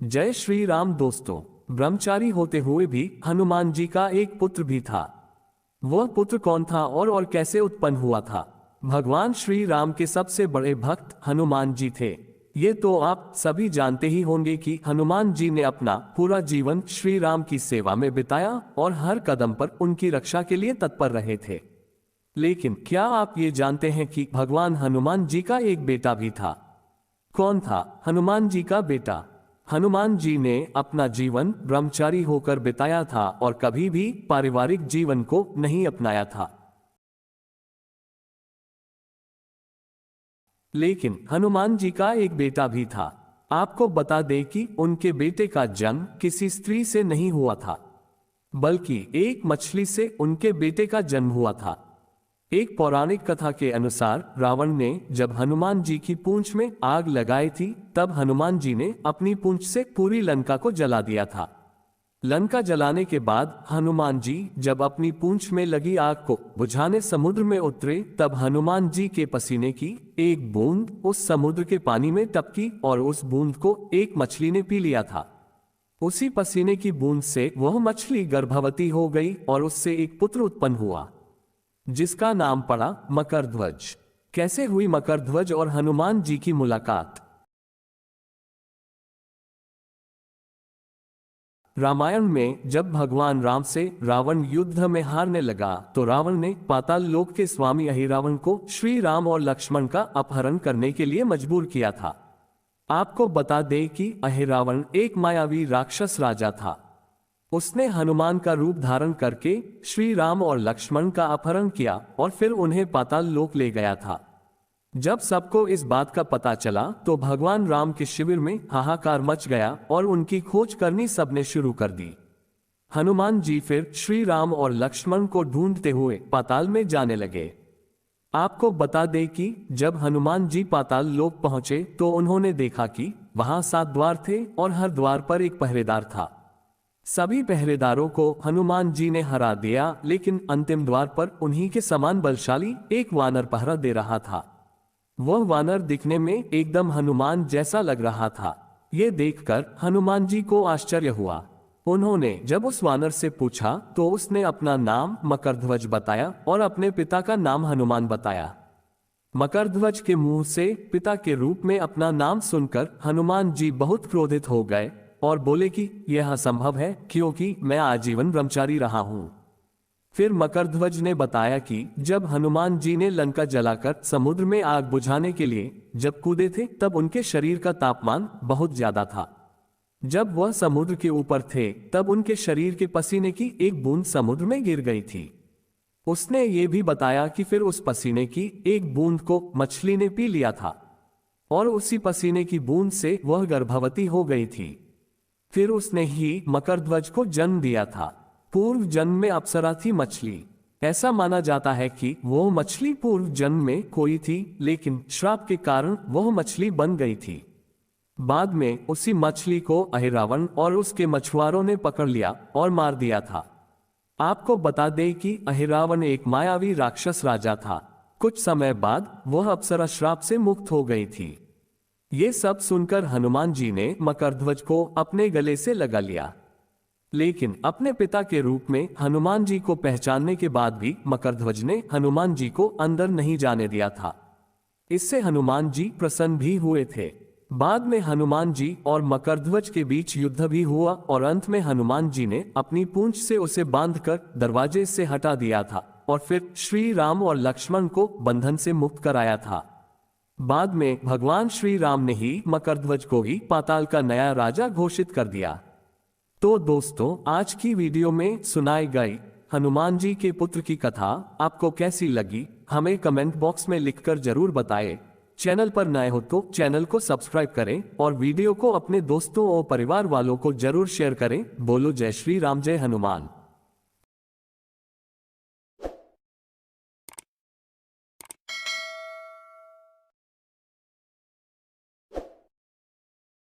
जय श्री राम दोस्तों। ब्रह्मचारी होते हुए भी हनुमान जी का एक पुत्र भी था। वह पुत्र कौन था और कैसे उत्पन्न हुआ था? भगवान श्री राम के सबसे बड़े भक्त हनुमान जी थे। ये तो आप सभी जानते ही होंगे कि हनुमान जी ने अपना पूरा जीवन श्री राम की सेवा में बिताया और हर कदम पर उनकी रक्षा के लिए तत्पर रहे थे। लेकिन क्या आप ये जानते हैं कि भगवान हनुमान जी का एक बेटा भी था? कौन था हनुमान जी का बेटा? हनुमान जी ने अपना जीवन ब्रह्मचारी होकर बिताया था और कभी भी पारिवारिक जीवन को नहीं अपनाया था। लेकिन हनुमान जी का एक बेटा भी था। आपको बता दें कि उनके बेटे का जन्म किसी स्त्री से नहीं हुआ था, बल्कि एक मछली से उनके बेटे का जन्म हुआ था। एक पौराणिक कथा के अनुसार रावण ने जब हनुमान जी की पूंछ में आग लगाई थी, तब हनुमान जी ने अपनी पूंछ से पूरी लंका को जला दिया था। लंका जलाने के बाद हनुमान जी जब अपनी पूंछ में लगी आग को बुझाने समुद्र में उतरे, तब हनुमान जी के पसीने की एक बूंद उस समुद्र के पानी में टपकी और उस बूंद को एक मछली ने पी लिया था। उसी पसीने की बूंद से वह मछली गर्भवती हो गई और उससे एक पुत्र उत्पन्न हुआ, जिसका नाम पड़ा मकरध्वज। कैसे हुई मकरध्वज और हनुमान जी की मुलाकात? रामायण में जब भगवान राम से रावण युद्ध में हारने लगा, तो रावण ने पाताल लोक के स्वामी अहिरावण को श्री राम और लक्ष्मण का अपहरण करने के लिए मजबूर किया था। आपको बता दें कि अहिरावण एक मायावी राक्षस राजा था। उसने हनुमान का रूप धारण करके श्री राम और लक्ष्मण का अपहरण किया और फिर उन्हें पाताल लोक ले गया था। जब सबको इस बात का पता चला, तो भगवान राम के शिविर में हाहाकार मच गया और उनकी खोज करनी सबने शुरू कर दी। हनुमान जी फिर श्री राम और लक्ष्मण को ढूंढते हुए पाताल में जाने लगे। आपको बता दें कि जब हनुमान जी पाताल लोक पहुंचे, तो उन्होंने देखा कि वहां 7 द्वार थे और हर द्वार पर एक पहरेदार था। सभी पहरेदारों को हनुमान जी ने हरा दिया, लेकिन अंतिम द्वार पर उन्हीं के समान बलशाली एक वानर पहरा दे रहा था। वह वानर दिखने में एकदम हनुमान जैसा लग रहा था। ये देखकर हनुमान जी को आश्चर्य हुआ। उन्होंने जब उस वानर से पूछा, तो उसने अपना नाम मकरध्वज बताया और अपने पिता का नाम हनुमान बताया। मकरध्वज के मुंह से पिता के रूप में अपना नाम सुनकर हनुमान जी बहुत क्रोधित हो गए और बोले कि यह असंभव है, क्योंकि मैं आजीवन ब्रह्मचारी रहा हूं। फिर मकरध्वज ने बताया कि जब हनुमान जी ने लंका जलाकर समुद्र में आग बुझाने के लिए जब कूदे थे, तब उनके शरीर का तापमान बहुत ज्यादा था। जब वह समुद्र के ऊपर थे, तब उनके शरीर के पसीने की एक बूंद समुद्र में गिर गई थी। उसने ये भी बताया कि फिर उस पसीने की एक बूंद को मछली ने पी लिया था और उसी पसीने की बूंद से वह गर्भवती हो गई थी। फिर उसने ही मकरध्वज को जन्म दिया था। पूर्व जन्म में अप्सरा थी मछली। ऐसा माना जाता है कि वो मछली पूर्व जन्म में कोई थी, लेकिन श्राप के कारण वह मछली बन गई थी। बाद में उसी मछली को अहिरावण और उसके मछुआरों ने पकड़ लिया और मार दिया था। आपको बता दें कि अहिरावण एक मायावी राक्षस राजा था। कुछ समय बाद वह अप्सरा श्राप से मुक्त हो गई थी। ये सब सुनकर हनुमान जी ने मकरध्वज को अपने गले से लगा लिया, लेकिन अपने पिता के रूप में हनुमान जी को पहचानने के बाद भी मकरध्वज ने हनुमान जी को अंदर नहीं जाने दिया था। इससे हनुमान जी प्रसन्न भी हुए थे। बाद में हनुमान जी और मकरध्वज के बीच युद्ध भी हुआ और अंत में हनुमान जी ने अपनी पूंछ से उसे बांधकर दरवाजे से हटा दिया था और फिर श्री राम और लक्ष्मण को बंधन से मुक्त कराया था। बाद में भगवान श्री राम ने ही मकरध्वज को ही पाताल का नया राजा घोषित कर दिया। तो दोस्तों, आज की वीडियो में सुनाई गई हनुमान जी के पुत्र की कथा आपको कैसी लगी, हमें कमेंट बॉक्स में लिखकर जरूर बताएं। चैनल पर नए हो तो चैनल को सब्सक्राइब करें और वीडियो को अपने दोस्तों और परिवार वालों को जरूर शेयर करें। बोलो जय श्री राम, जय हनुमान।